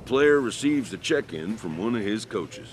A player receives a check-in from one of his coaches.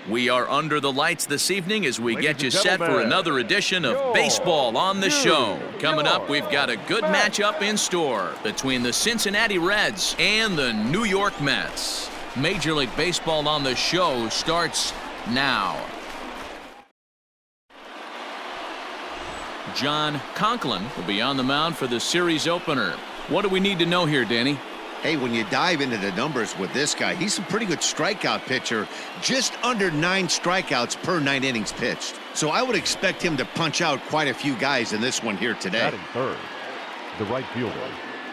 We are under the lights this evening as we get you set for another edition of Baseball on the Show. Coming up, we've got a good matchup in store between the Cincinnati Reds and the New York Mets. Major League Baseball on the Show starts now. John Conklin will be on the mound for the series opener. What do we need to know here, Danny? Hey, when you dive into the numbers with this guy, he's a pretty good strikeout pitcher, just under 9 strikeouts per 9 innings pitched. So I would expect him to punch out quite a few guys in this one here today. Batting third, the right fielder.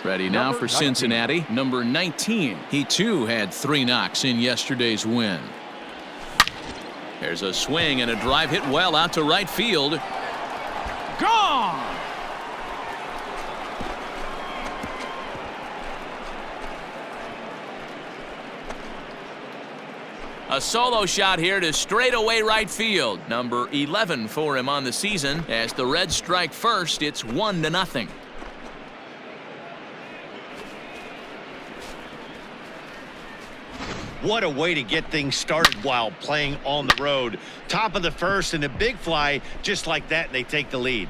Ready now for Cincinnati, number 19. He too had 3 knocks in yesterday's win. There's a swing and a drive hit well out to right field. Gone! A solo shot here to straightaway right field. Number 11 for him on the season. As the Reds strike first, it's 1-0. What a way to get things started while playing on the road. Top of the first and a big fly, just like that, and they take the lead.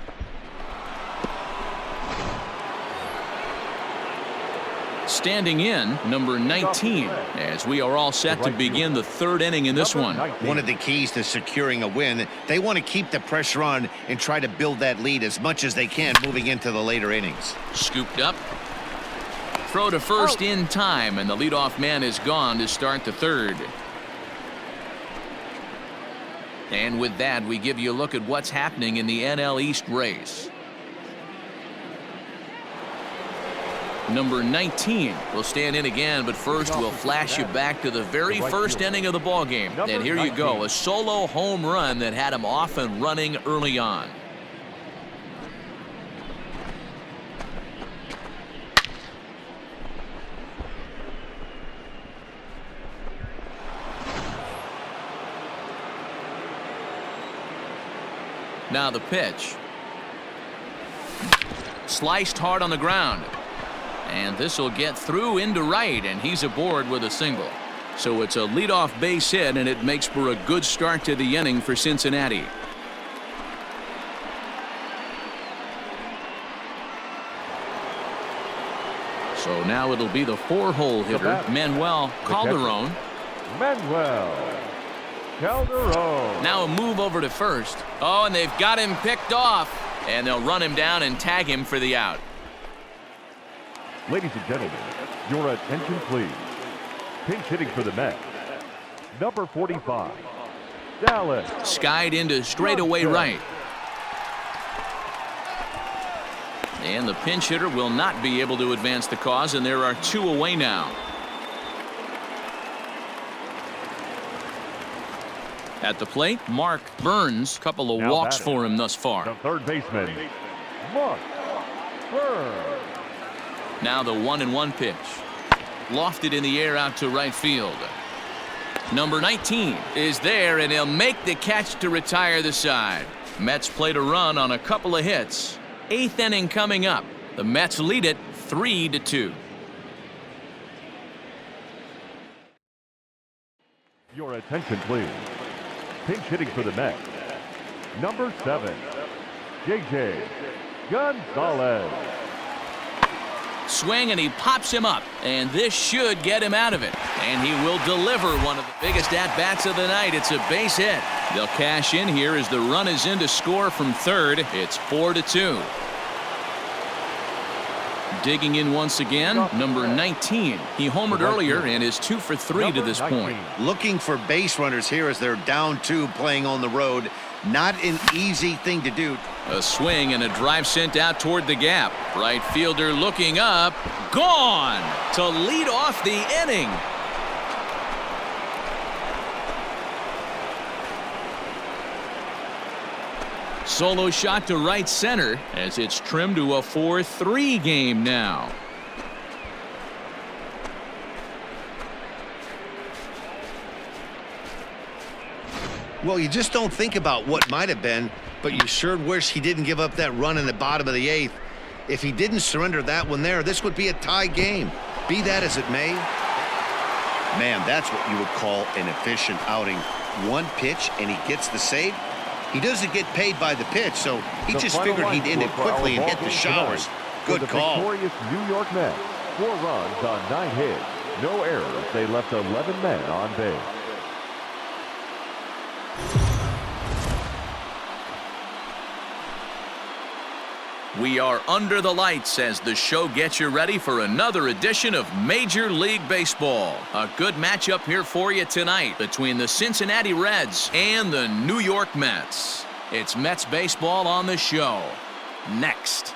Standing in, number 19, as we are all set to begin the third inning in this one. One of the keys to securing a win, they want to keep the pressure on and try to build that lead as much as they can moving into the later innings. Scooped up. Throw to first in time, and the leadoff man is gone to start the third. And with that, we give you a look at what's happening in the NL East race. Number 19 will stand in again, but first we'll flash you back to the very first inning of the ballgame. And here you go, a solo home run that had him off and running early on. Now the pitch. Sliced hard on the ground. And this will get through into right, and he's aboard with a single. So it's a leadoff base hit, and it makes for a good start to the inning for Cincinnati. So now it'll be the 4-hole hitter, Manuel Calderon. Now a move over to first. Oh, and they've got him picked off, and they'll run him down and tag him for the out. Ladies and gentlemen, your attention please. Pinch hitting for the Mets, number 45, Dallas. Skied into straightaway right. And the pinch hitter will not be able to advance the cause, and there are 2 away now. At the plate, Mark Burns. Couple of walks for him thus far. The third baseman, Mark Burns. Now the 1-1 pitch. Lofted in the air out to right field. Number 19 is there, and he'll make the catch to retire the side. Mets played a run on a couple of hits. 8th inning coming up. The Mets lead it 3-2. Your attention please. Pinch hitting for the Mets, number 7, J.J. Gonzalez. Swing, and he pops him up, and this should get him out of it. And he will deliver one of the biggest at-bats of the night. It's a base hit. They'll cash in here as the run is in to score from third. It's 4-2. Digging in once again, number 19. He homered earlier and is 2 for 3 to this point. Looking for base runners here as they're down 2 playing on the road. Not an easy thing to do. A swing and a drive sent out toward the gap. Right fielder looking up. Gone to lead off the inning. Solo shot to right center as it's trimmed to a 4-3 game now. Well, you just don't think about what might have been, but you sure wish he didn't give up that run in the bottom of the 8th. If he didn't surrender that one there, this would be a tie game. Be that as it may. Man, that's what you would call an efficient outing. One pitch and he gets the save. He doesn't get paid by the pitch, so he just figured he'd end it quickly and hit the showers. Good call. Victorious New York Mets. 4 runs on 9 hits. No errors. They left 11 men on base. We are under the lights as the show gets you ready for another edition of Major League Baseball. A good matchup here for you tonight between the Cincinnati Reds and the New York Mets. It's Mets baseball on the show. Next.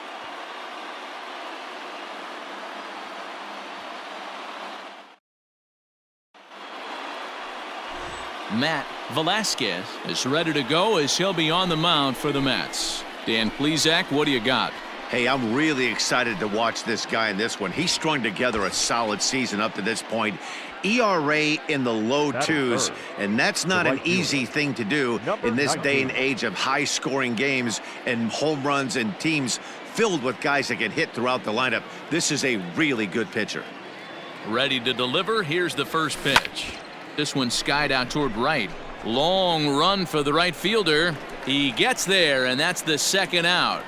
Matt Velasquez is ready to go as he'll be on the mound for the Mets. Dan Plesac, what do you got? Hey, I'm really excited to watch this guy in this one. He's strung together a solid season up to this point. ERA in the low 2s, and that's not an easy thing to do in this day and age of high-scoring games and home runs and teams filled with guys that get hit throughout the lineup. This is a really good pitcher. Ready to deliver. Here's the first pitch. This one skied out toward right. Long run for the right fielder. He gets there, and that's the second out.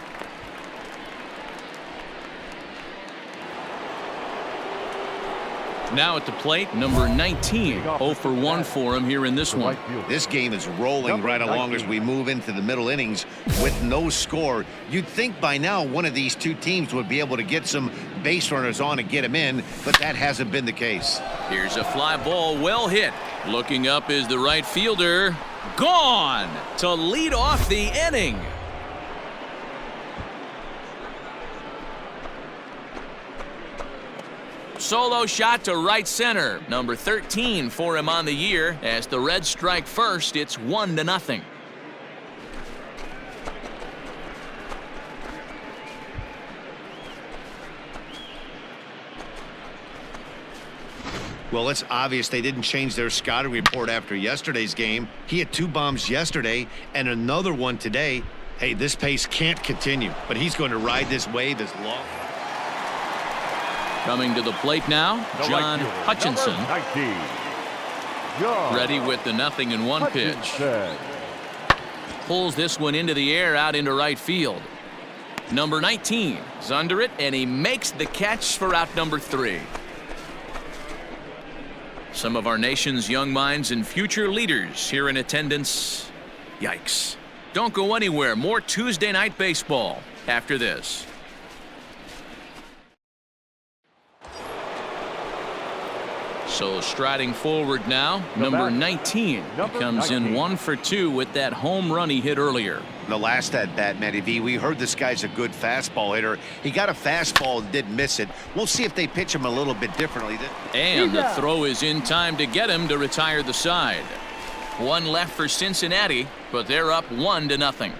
Now at the plate, number 19. 0 for 1 for him here in this one. This game is rolling right along as we move into the middle innings with no score. You'd think by now one of these two teams would be able to get some base runners on and get them in, but that hasn't been the case. Here's a fly ball, well hit. Looking up is the right fielder. Gone to lead off the inning. Solo shot to right center. Number 13 for him on the year. As the Reds strike first, it's 1-0. Well, it's obvious they didn't change their scouting report after yesterday's game. He had 2 bombs yesterday and another one today. Hey, this pace can't continue, but he's going to ride this wave as long. Coming to the plate now, John Hutchinson. Ready with the 0-1 pitch. Pulls this one into the air out into right field. Number 19 is under it, and he makes the catch for out number 3. Some of our nation's young minds and future leaders here in attendance. Yikes. Don't go anywhere. More Tuesday night baseball after this. So striding forward now, number 19 comes in 1 for 2 with that home run he hit earlier. The last at bat, Matty V, we heard this guy's a good fastball hitter. He got a fastball and did miss it. We'll see if they pitch him a little bit differently. And the throw is in time to get him to retire the side. 1 left for Cincinnati, but they're up 1-0.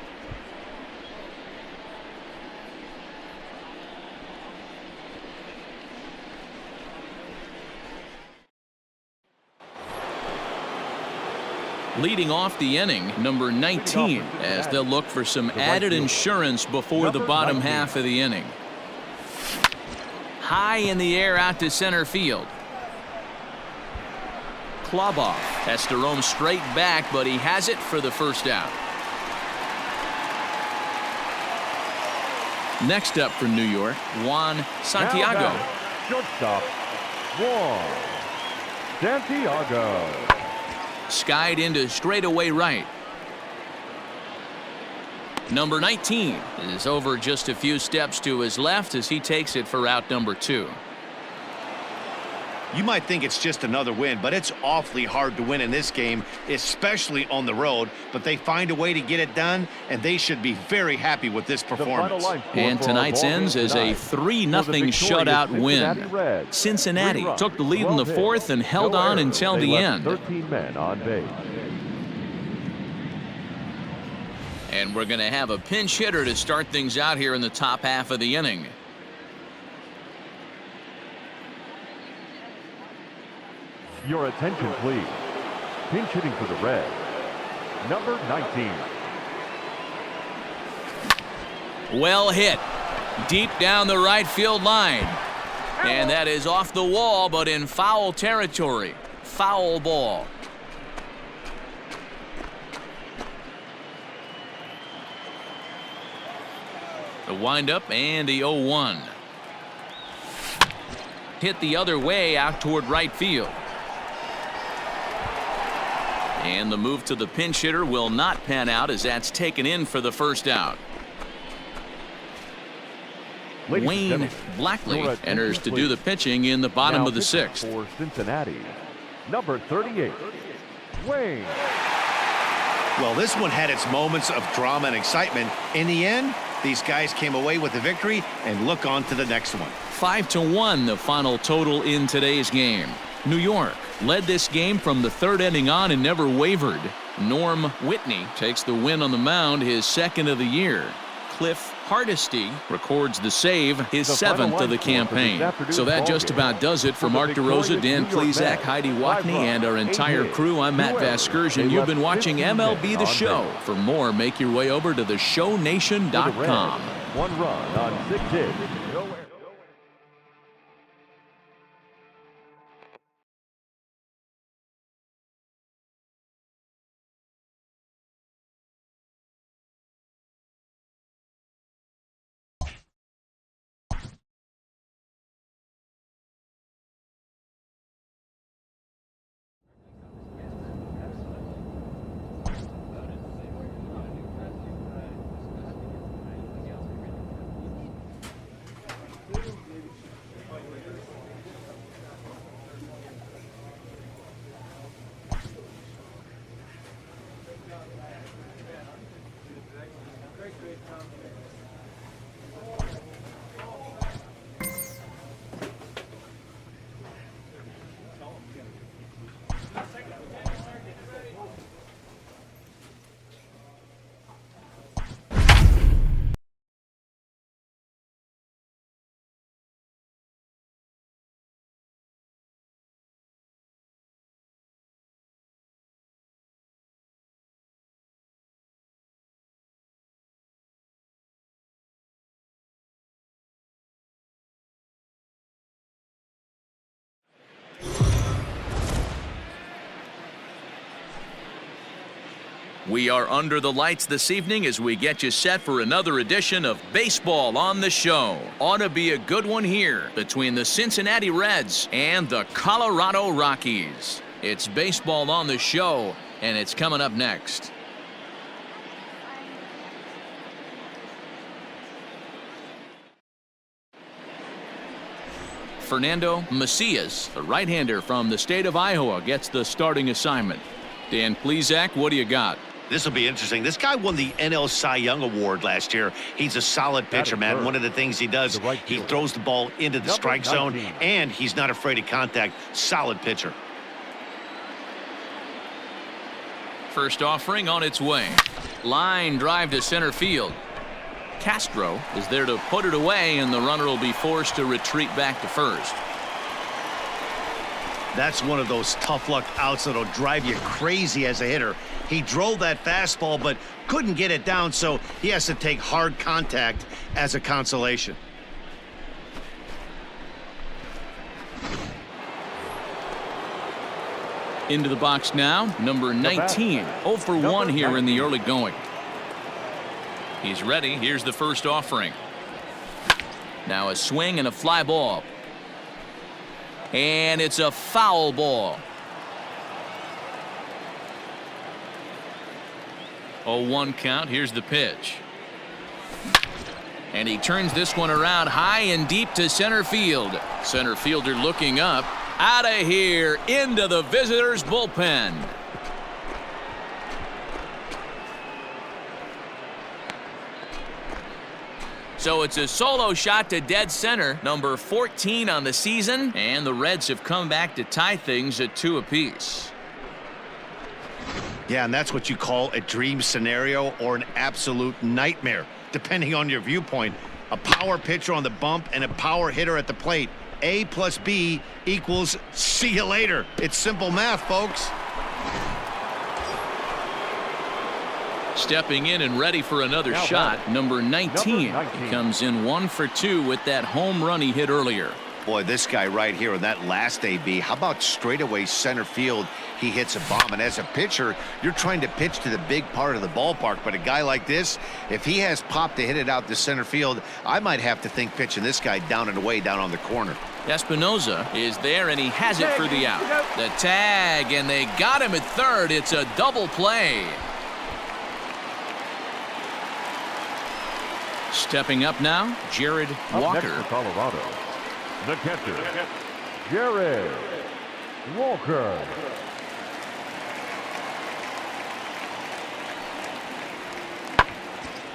Leading off the inning, number 19, as they'll look for some added insurance before the bottom half of the inning. High in the air out to center field. Kloboff has to roam straight back, but he has it for the first out. Next up for New York, Juan Santiago. Shortstop, Juan Santiago. Skied into straightaway right. Number 19 is over just a few steps to his left as he takes it for out number 2. You might think it's just another win, but it's awfully hard to win in this game, especially on the road. But they find a way to get it done, and they should be very happy with this performance. And tonight's ends is a 3-0 shutout win. Cincinnati took the lead in the fourth and held on until the end. 13 men on base. And we're going to have a pinch hitter to start things out here in the top half of the inning. Your attention, please. Pinch hitting for the Reds, number 19. Well hit. Deep down the right field line. And that is off the wall, but in foul territory. Foul ball. The windup and the 0-1. Hit the other way out toward right field. And the move to the pinch hitter will not pan out as that's taken in for the first out. Wayne Blackley enters to do the pitching in the bottom of the sixth. For Cincinnati, number 38, Wayne. Well, this one had its moments of drama and excitement. In the end, these guys came away with the victory and look on to the next one. 5-1 the final total in today's game. New York led this game from the third inning on and never wavered. Norm Whitney takes the win on the mound, his second of the year. Cliff Hardesty records the save, his seventh of the campaign. So that just about does it for Mark DeRosa, Dan Plesac, Heidi Watney, and our entire crew. I'm Matt Vasgersian. You've been watching MLB The Show. For more, make your way over to theshownation.com. 1 run on 6 hits. We are under the lights this evening as we get you set for another edition of Baseball on the Show. Ought to be a good one here between the Cincinnati Reds and the Colorado Rockies. It's Baseball on the Show, and it's coming up next. Fernando Macias, the right-hander from the state of Iowa, gets the starting assignment. Dan Plesac, what do you got? This will be interesting. This guy won the NL Cy Young Award last year. He's a solid pitcher, man. One of the things he does, he throws the ball into the strike zone, and he's not afraid of contact. Solid pitcher. First offering on its way. Line drive to center field. Castro is there to put it away, and the runner will be forced to retreat back to first. That's one of those tough luck outs that'll drive you crazy as a hitter. He drove that fastball but couldn't get it down, so he has to take hard contact as a consolation. Into the box now, number 19. 0 for 1 here in the early going. He's ready. Here's the first offering. Now a swing and a fly ball. And it's a foul ball. 0-1 count. Here's the pitch. And he turns this one around high and deep to center field. Center fielder looking up. Out of here into the visitors' bullpen. So it's a solo shot to dead center, number 14 on the season, and the Reds have come back to tie things at 2 apiece. Yeah, and that's what you call a dream scenario or an absolute nightmare, depending on your viewpoint. A power pitcher on the bump and a power hitter at the plate. A plus B equals see you later. It's simple math, folks. Stepping in and ready for another shot, number 19. He comes in 1 for 2 with that home run he hit earlier. Boy, this guy right here in that last AB, how about straightaway center field? He hits a bomb, and as a pitcher, you're trying to pitch to the big part of the ballpark, but a guy like this, if he has pop to hit it out to center field, I might have to think pitching this guy down and away down on the corner. Espinoza is there, and he has it for the out. The tag, and they got him at third. It's a double play. Stepping up now, Jared Walker. Up next for Colorado, the catcher, Jared Walker.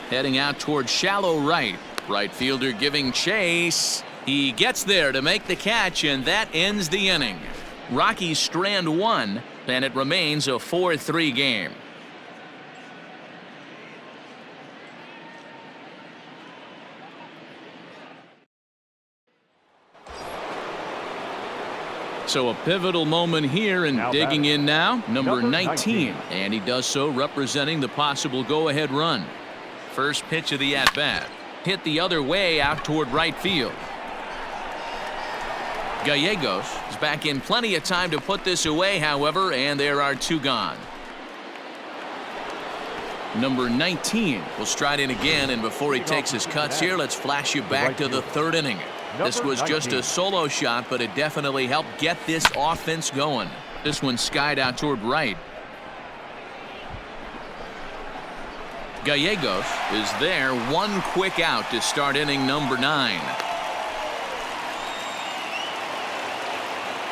Heading out toward shallow right. Right fielder giving chase. He gets there to make the catch, and that ends the inning. Rockies strand 1, and it remains a 4-3 game. So a pivotal moment here, and digging in now, number 19. And he does so representing the possible go-ahead run. First pitch of the at-bat. Hit the other way out toward right field. Gallegos is back in plenty of time to put this away, however, and there are 2 gone. Number 19 will stride in again, and before he takes his cuts here, let's flash you back to the 3rd inning. This was just a solo shot, but it definitely helped get this offense going. This one skied out toward right. Gallegos is there, 1 quick out to start inning number 9.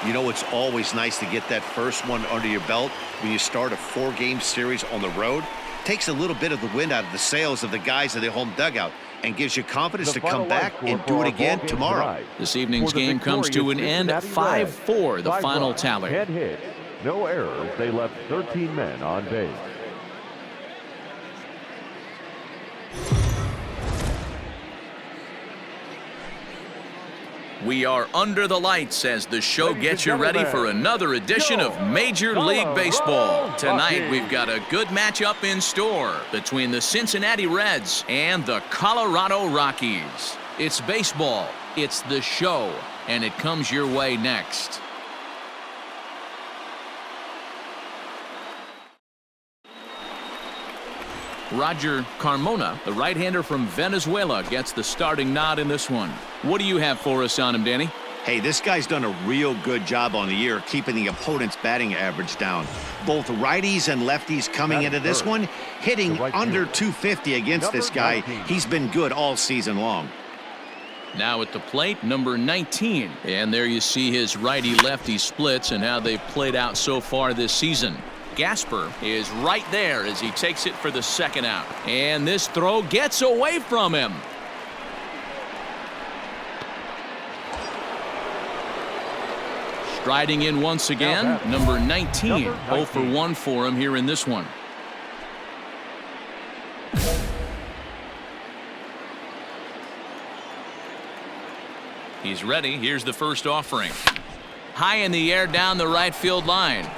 You know, it's always nice to get that first one under your belt when you start a 4-game series on the road. Takes a little bit of the wind out of the sails of the guys in the home dugout and gives you confidence to come back and do it again tomorrow. This evening's game comes to an end, 5-4, the final tally. 10 hits, no errors. They left 13 men on base. We are under the lights as the show gets you ready for another edition of Major League Baseball. Tonight we've got a good matchup in store between the Cincinnati Reds and the Colorado Rockies. It's baseball, it's the show, and it comes your way next. Roger Carmona, the right-hander from Venezuela, gets the starting nod in this one. What do you have for us on him, Danny? Hey, this guy's done a real good job on the year keeping the opponent's batting average down. Both righties and lefties coming into this one, hitting under 250 against this guy. He's been good all season long. Now at the plate, number 19. And there you see his righty-lefty splits and how they've played out so far this season. Gasper is right there as he takes it for the 2nd out. And this throw gets away from him. Striding in once again, number 19. 0 for 1 for him here in this one. He's ready. Here's the first offering. High in the air down the right field line.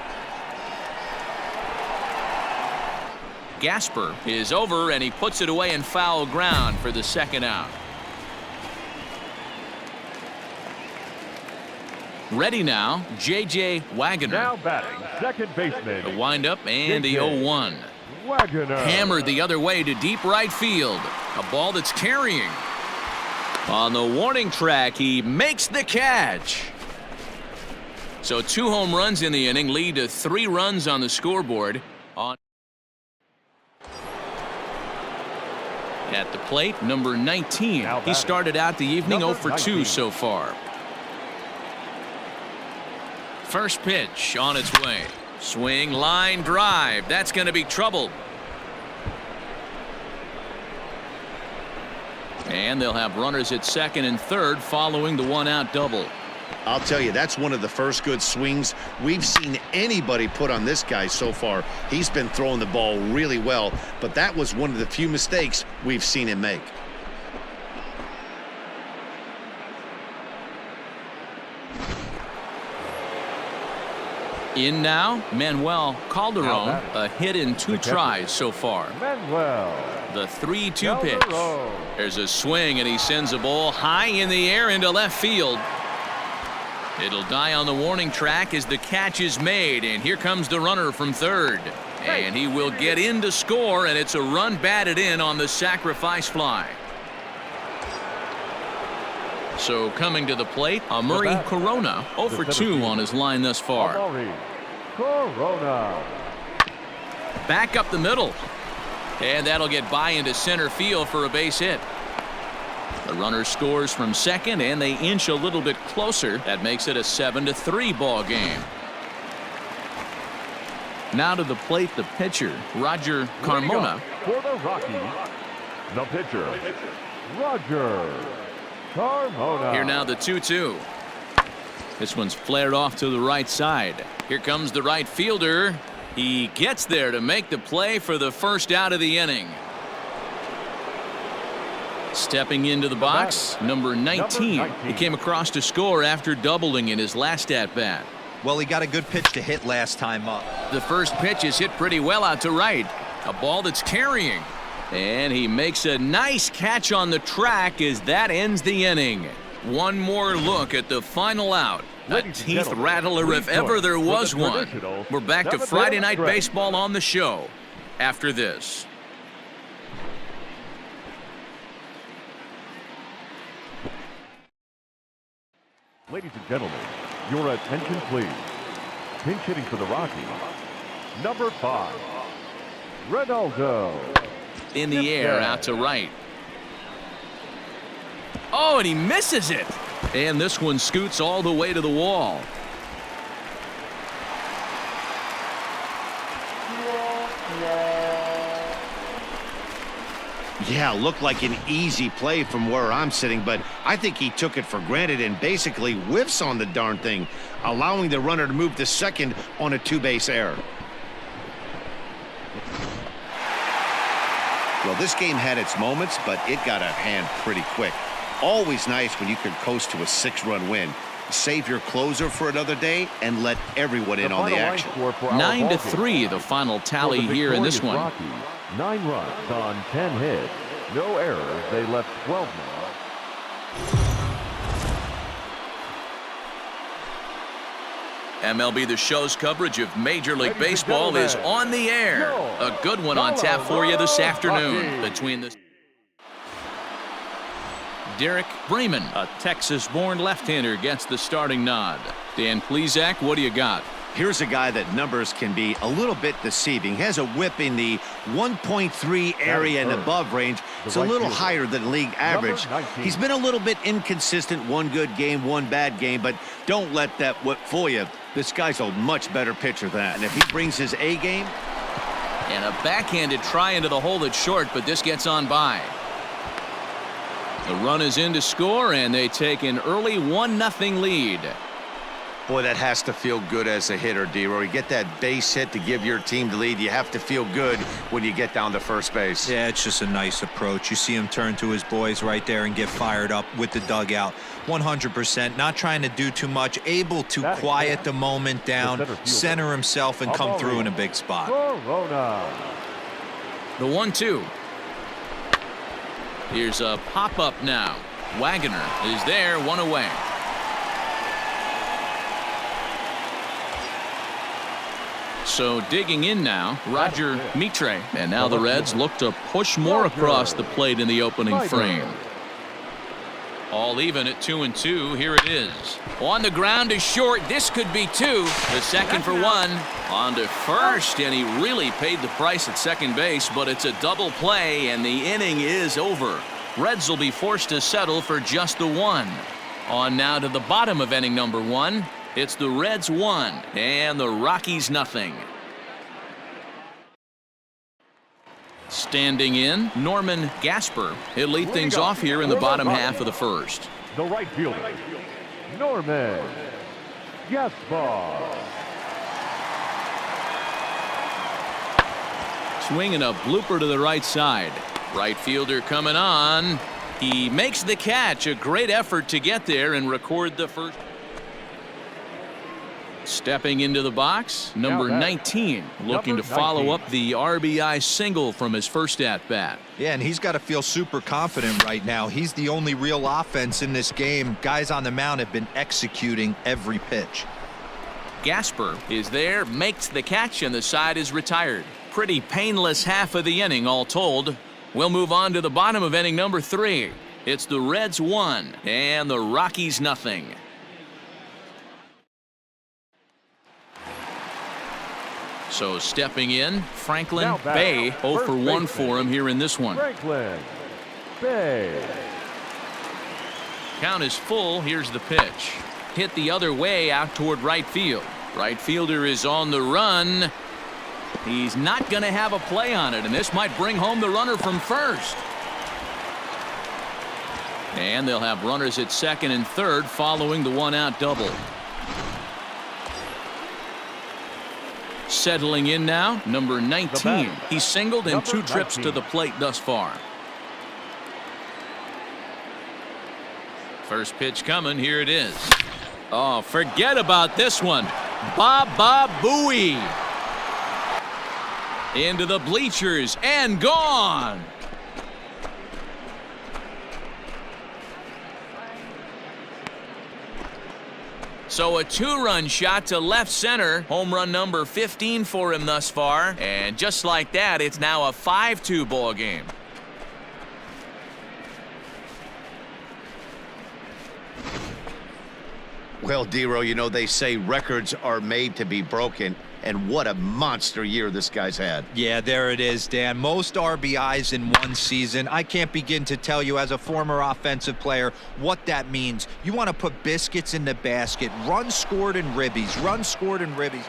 Gasper is over, and he puts it away in foul ground for the 2nd out. Ready now, J.J. Wagner. Now batting, second baseman. The windup and the 0-1. Wagner. Hammered the other way to deep right field. A ball that's carrying. On the warning track, he makes the catch. So 2 home runs in the inning lead to 3 runs on the scoreboard. At the plate, number 19. He started out the evening 0 for 2 so far. First pitch on its way. Swing, line drive. That's going to be trouble. And they'll have runners at second and third following the one-out double. I'll tell you, that's one of the first good swings we've seen anybody put on this guy so far. He's been throwing the ball really well, but that was one of the few mistakes we've seen him make. In now, Manuel Calderon, a hit in 2 tries so far. Manuel. The 3-2 pitch. There's a swing, and he sends a ball high in the air into left field. It'll die on the warning track as the catch is made, and here comes the runner from third. And he will get in to score, and it's a run batted in on the sacrifice fly. So coming to the plate, Murray Corona, 0 for 2 on his line thus far. Corona. Back up the middle. And that'll get by into center field for a base hit. The runner scores from second, and they inch a little bit closer. That makes it a 7-3 ball game. Now to the plate, the pitcher, Roger Carmona. For the Rockies, the pitcher, Roger Carmona. Here now the 2-2. This one's flared off to the right side. Here comes the right fielder. He gets there to make the play for the first out of the inning. Stepping into the box, number 19. He came across to score after doubling in his last at-bat. Well, he got a good pitch to hit last time up. The first pitch is hit pretty well out to right. A ball that's carrying. And he makes a nice catch on the track as that ends the inning. One more look at the final out. A teeth rattler if ever there was one. We're back to Friday Night Baseball on the show after this. Ladies and gentlemen, your attention please. Pinch hitting for the Rockies, number 5, Ronaldo. In the air, out to right. Oh, and he misses it. And this one scoots all the way to the wall. Yeah, looked like an easy play from where I'm sitting, but I think he took it for granted and basically whiffs on the darn thing, allowing the runner to move to second on a 2-base error. Well, this game had its moments, but it got out of hand pretty quick. Always nice when you can coast to a 6-run win. Save your closer for another day and let everyone in on the action. 9-3 the final tally here in this one. Rockies, 9 runs on 10 hits. No errors. They left 12 men. MLB The Show's coverage of Major League Baseball is on the air. A good one on tap for you this afternoon between the Derek Bremen, a Texas-born left-hander, gets the starting nod. Dan Plesac, what do you got? Here's a guy that numbers can be a little bit deceiving. Has a whip in the 1.3 area and above range. It's a little higher than league average. He's been a little bit inconsistent. One good game, one bad game, but don't let that whip fool you. This guy's a much better pitcher than that. And if he brings his A game. And a backhanded try into the hole that's short, but this gets on by. The run is in to score, and they take an early 1-0 lead. Boy, that has to feel good as a hitter, D-Roy. You get that base hit to give your team the lead. You have to feel good when you get down to first base. Yeah, it's just a nice approach. You see him turn to his boys right there and get fired up with the dugout. 100%, not trying to do too much, able to quiet the moment down, center himself, and come through in a big spot. The 1-2. Here's a pop-up now. Wagner is there, one away. So digging in now, Roger Mitre. And now the Reds look to push more across the plate in the opening frame. All even at 2-2. Here it is. On the ground is short. This could be 2. The second for 1. On to first, and he really paid the price at second base, but it's a double play, and the inning is over. Reds will be forced to settle for just the 1. On now to the bottom of inning number 1. It's the Reds 1 and the Rockies nothing. Standing in, Norman Gasper. He'll lead things off here in the bottom half of the first. The right fielder, Norman Gasper. Swinging a blooper to the right side. Right fielder coming on. He makes the catch. A great effort to get there and record the first. Stepping into the box, number 19, looking to follow up the RBI single from his first at-bat. Yeah, and he's got to feel super confident right now. He's the only real offense in this game. Guys on the mound have been executing every pitch. Gasper is there, makes the catch, and the side is retired. Pretty painless half of the inning, all told. We'll move on to the bottom of inning number 3. It's the Reds 1 and the Rockies nothing. So stepping in, Franklin Bay, 0 for 1 for him here in this one. Franklin Bay. Count is full. Here's the pitch. Hit the other way out toward right field. Right fielder is on the run. He's not going to have a play on it, and this might bring home the runner from first. And they'll have runners at second and third following the one-out double. Settling in now, number 19. He's singled in 2 trips to the plate thus far. First pitch coming. Here it is. Oh, forget about this one. Baba Booey. Into the bleachers and gone. So a 2-run shot to left center. Home run number 15 for him thus far. And just like that, it's now a 5-2 ball game. Well, Dero, you know, they say records are made to be broken, and what a monster year this guy's had. Yeah, there it is, Dan. Most RBIs in one season. I can't begin to tell you as a former offensive player what that means. You want to put biscuits in the basket. Runs scored in ribbies. Runs scored in ribbies.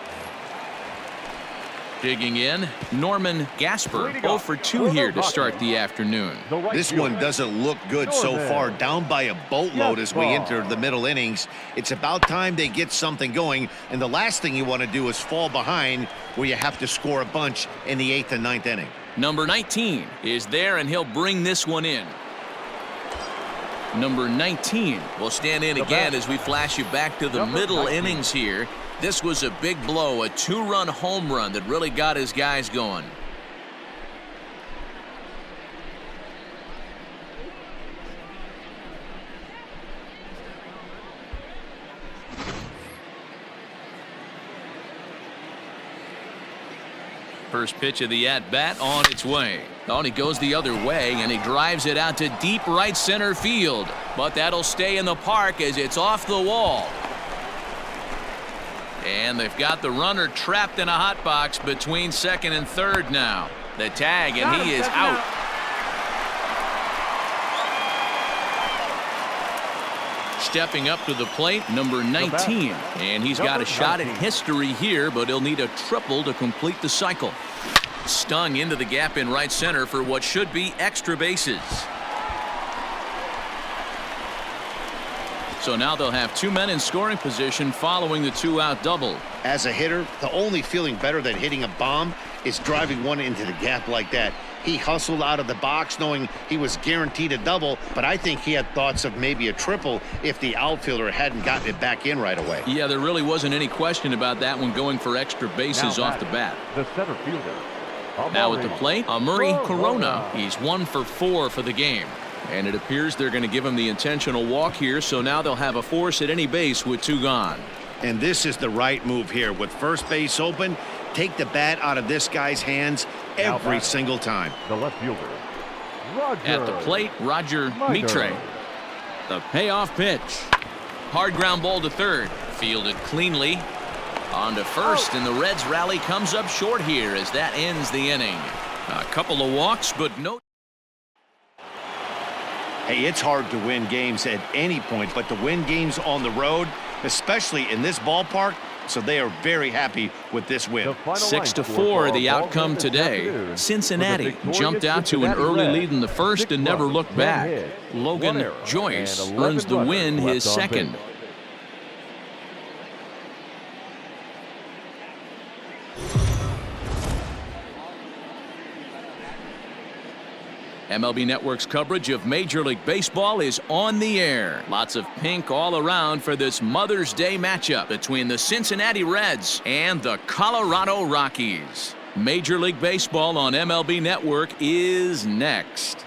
Digging in, Norman Gasper, 0 for 2 here to start the afternoon. This one doesn't look good so far. Down by a boatload as we enter the middle innings. It's about time they get something going, and the last thing you want to do is fall behind where you have to score a bunch in the 8th and 9th inning. Number 19 is there, and he'll bring this one in. Number 19 will stand in again as we flash you back to the middle innings here. This was a big blow, a 2-run home run that really got his guys going. First pitch of the at-bat on its way. On he goes the other way, and he drives it out to deep right center field. But that'll stay in the park as it's off the wall. And they've got the runner trapped in a hot box between second and third now. The tag, and he is out. Stepping up to the plate, number 19. And he's got a shot at history here, but he'll need a triple to complete the cycle. Stung into the gap in right center for what should be extra bases. So now they'll have 2 men in scoring position following the 2-out double. As a hitter, the only feeling better than hitting a bomb is driving one into the gap like that. He hustled out of the box knowing he was guaranteed a double, but I think he had thoughts of maybe a triple if the outfielder hadn't gotten it back in right away. Yeah, there really wasn't any question about that one going for extra bases off the bat. The center fielder. Now at the plate, Amuri Corona. He's 1 for 4 for the game. And it appears they're going to give him the intentional walk here, so now they'll have a force at any base with 2 gone. And this is the right move here. With first base open, take the bat out of this guy's hands every single time. The left fielder, Roger. At the plate, Roger Mitre. The payoff pitch. Hard ground ball to third. Fielded cleanly. On to first, and the Reds rally comes up short here as that ends the inning. A couple of walks, but no. Hey, it's hard to win games at any point, but to win games on the road, especially in this ballpark, so they are very happy with this win. 6-4 the outcome today. Cincinnati jumped out to an early lead in the first and never looked back. Logan Joyce earns the win, his second. MLB Network's coverage of Major League Baseball is on the air. Lots of pink all around for this Mother's Day matchup between the Cincinnati Reds and the Colorado Rockies. Major League Baseball on MLB Network is next.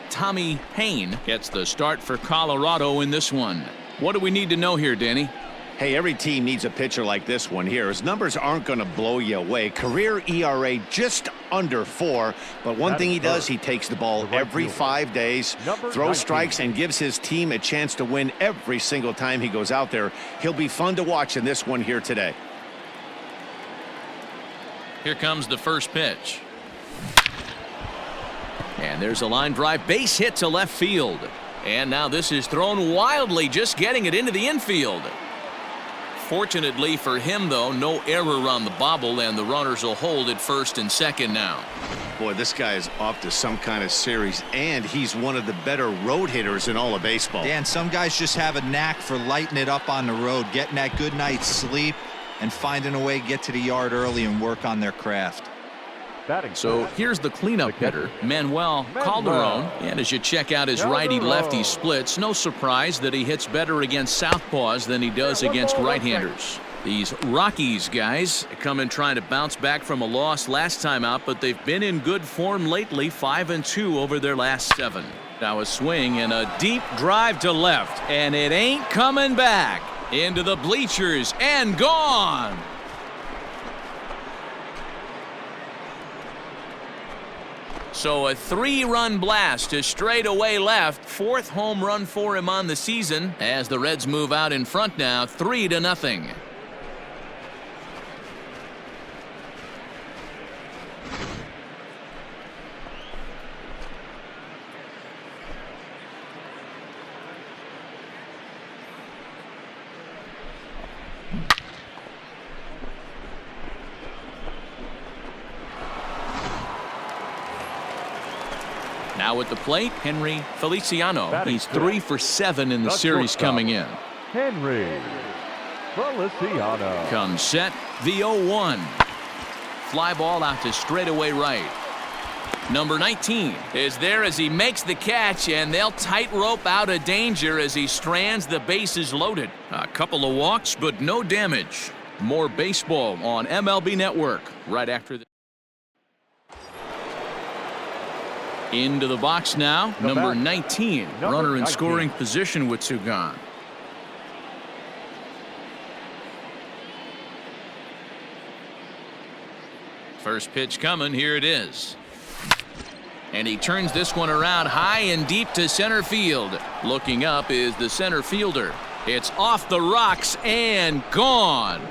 Tommy Payne gets the start for Colorado in this one. What do we need to know here, Danny? Hey, every team needs a pitcher like this one here. His numbers aren't going to blow you away. Career ERA just under 4. But one thing he does, he takes the ball every 5 days, throws strikes, and gives his team a chance to win every single time he goes out there. He'll be fun to watch in this one here today. Here comes the first pitch. And there's a line drive base hit to left field. And now this is thrown wildly, just getting it into the infield. Fortunately for him, though, no error on the bobble, and the runners will hold at first and second now. Boy, this guy is off to some kind of series, and he's one of the better road hitters in all of baseball. Dan, some guys just have a knack for lighting it up on the road, getting that good night's sleep, and finding a way to get to the yard early and work on their craft. So here's the cleanup hitter, Manuel Calderon. And as you check out his righty-lefty splits, no surprise that he hits better against southpaws than he does against right-handers. These Rockies guys come in trying to bounce back from a loss last time out, but they've been in good form lately, 5-2 over their last 7. Now a swing and a deep drive to left, and it ain't coming back. Into the bleachers and gone. So a 3-run blast to straightaway left. 4th home run for him on the season as the Reds move out in front now, 3-0. Now at the plate, Henry Feliciano. He's 3 for 7 in the series coming in. Henry Feliciano. Comes set, the 0-1. Fly ball out to straightaway right. Number 19 is there as he makes the catch, and they'll tightrope out of danger as he strands the bases loaded. A couple of walks, but no damage. More baseball on MLB Network right after this. Into the box now, number 19, runner in scoring position with 2 gone. First pitch coming, here it is. And he turns this one around high and deep to center field. Looking up is the center fielder. It's off the rocks and gone.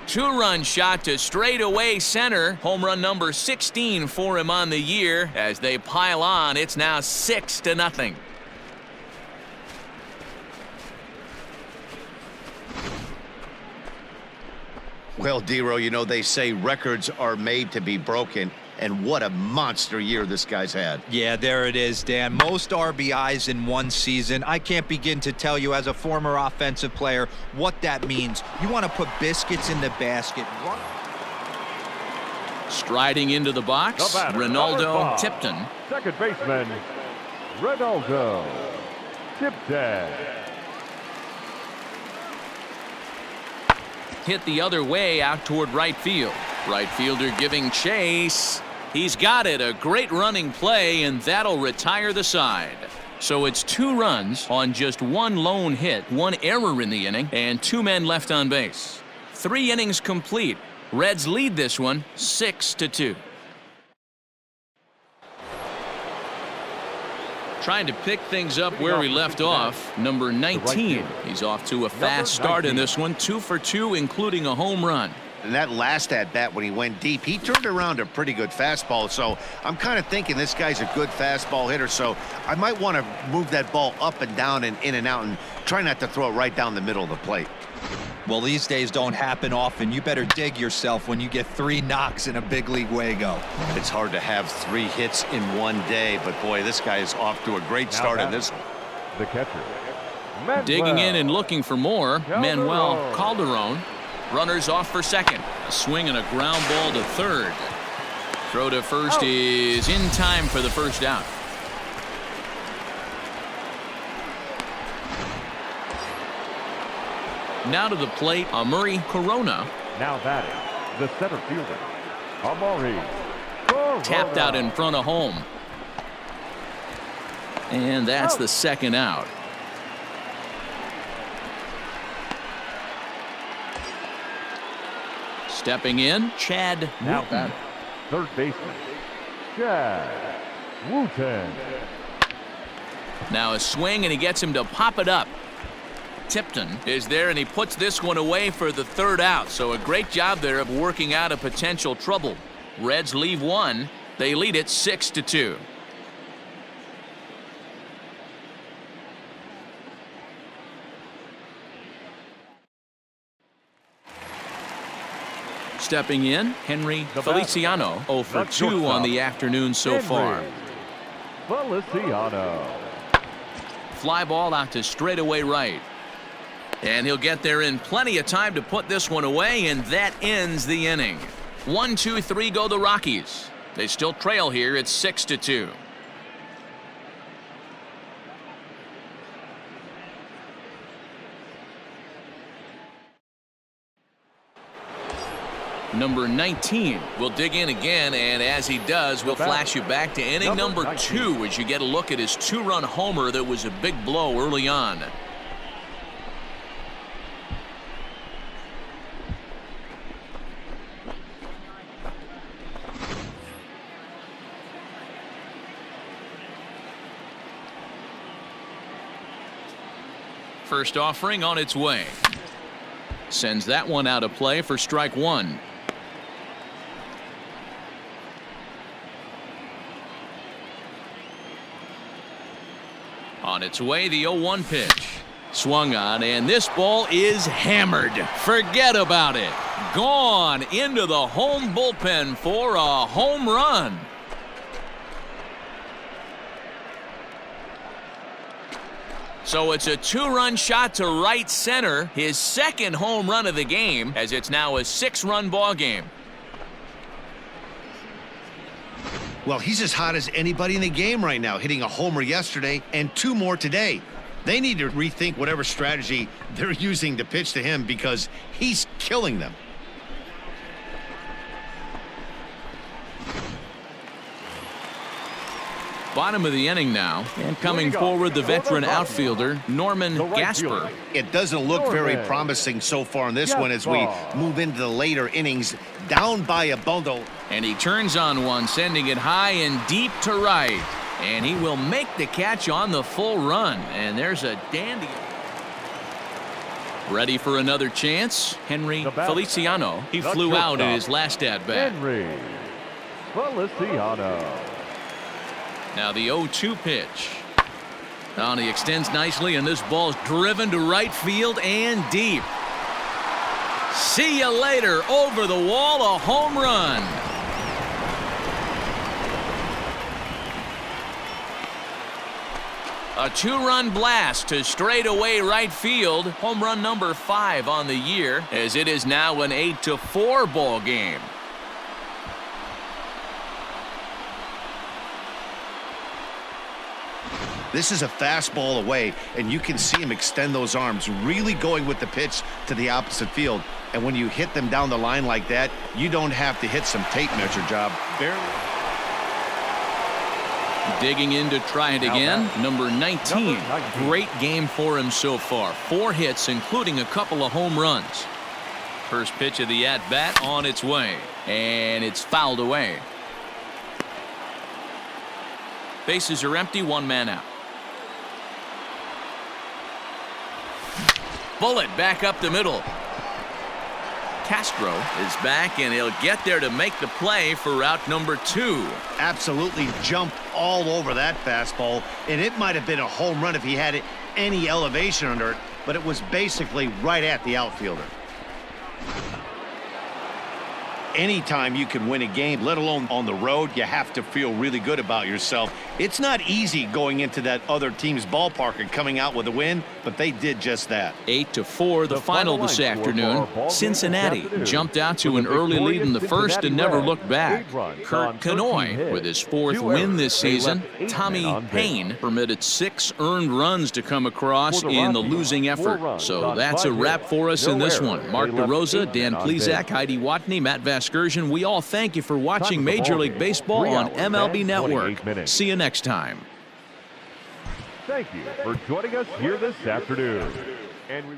Two-run shot to straightaway center. Home run number 16 for him on the year. As they pile on, it's now 6-0. Well, D-Row, you know, they say records are made to be broken, and what a monster year this guy's had. Yeah, there it is, Dan. Most RBIs in one season. I can't begin to tell you as a former offensive player what that means. You want to put biscuits in the basket. Striding into the box, Ronaldo Tipton. Second baseman, Ronaldo Tipton. Hit the other way out toward right field. Right fielder giving chase. He's got it. A great running play, and that'll retire the side. So it's 2 runs on just 1 lone hit, 1 error in the inning, and 2 men left on base. 3 innings complete. Reds lead this one 6-2. Trying to pick things up where we left off. Number 19. He's off to a fast start in this one. 2 for 2, including a home run. And that last at-bat when he went deep, he turned around a pretty good fastball. So I'm kind of thinking this guy's a good fastball hitter. So I might want to move that ball up and down and in and out and try not to throw it right down the middle of the plate. Well, these days don't happen often. You better dig yourself when you get 3 knocks in a big league Wago. It's hard to have 3 hits in one day, but boy, this guy is off to a great start in this one. The catcher, Manuel. Digging in and looking for more. Manuel Calderon. Runners off for second. A swing and a ground ball to third. Throw to first is in time for the first out. Now to the plate, Amuri Corona. Now batting, the center fielder, Amuri Corona. Tapped out in front of home. And that's the second out. Stepping in, Chad Now Wooten. batting, third baseman, Chad Wooten. Now a swing, and he gets him to pop it up. Tipton is there, and he puts this one away for the third out. So a great job there of working out a potential trouble. Reds leave one. They lead it 6-2. Stepping in, Henry Feliciano. 0 for 2 on the afternoon so far. Feliciano. Fly ball out to straightaway right. And he'll get there in plenty of time to put this one away, and that ends the inning. 1, 2, 3 go the Rockies. They still trail here. It's 6-2. Number 19 will dig in again, and as he does, we'll flash you back to inning number 2 as you get a look at his 2-run homer that was a big blow early on. First offering on its way. Sends that one out of play for strike 1. On its way, the 0-1 pitch. Swung on, and this ball is hammered. Forget about it. Gone into the home bullpen for a home run. So it's a 2-run shot to right center, his second home run of the game, as it's now a 6-run ball game. Well, he's as hot as anybody in the game right now, hitting a homer yesterday and 2 more today. They need to rethink whatever strategy they're using to pitch to him because he's killing them. Bottom of the inning now, and coming forward the veteran outfielder Norman Gasper. It doesn't look very promising so far in this one as we move into the later innings, down by a bundle. And he turns on one, sending it high and deep to right. And he will make the catch on the full run. And there's a dandy. Ready for another chance? Henry Feliciano. He flew out in his last at-bat. Henry Feliciano. Now the 0-2 pitch. Now he extends nicely, and this ball's driven to right field and deep. See you later. Over the wall, a home run. A 2-run blast to straightaway right field. Home run number 5 on the year, as it is now an 8-4 ball game. This is a fastball away, and you can see him extend those arms, really going with the pitch to the opposite field. And when you hit them down the line like that, you don't have to hit some tape measure job. Barely. Digging in to try it again. Number 19. Great game for him so far. 4 hits, including a couple of home runs. First pitch of the at-bat on its way. And it's fouled away. Bases are empty, 1 man out. Bullet back up the middle. Castro is back, and he'll get there to make the play for route number 2. Absolutely jumped all over that fastball, and it might have been a home run if he had any elevation under it, but it was basically right at the outfielder. Anytime you can win a game, let alone on the road, you have to feel really good about yourself. It's not easy going into that other team's ballpark and coming out with a win, but they did just that. 8-4 the final this afternoon. Cincinnati jumped out to an early lead in the first and never looked back. Kurt Kanoy with his 4th win this season. Tommy Payne permitted 6 earned runs to come across in the losing effort. So that's a wrap for us in this one. Mark DeRosa, Dan Plezak, Heidi Watney, Matt Vasgersian, we all thank you for watching Major League Baseball on MLB Network. See you next time. Thank you for joining us here this afternoon. And we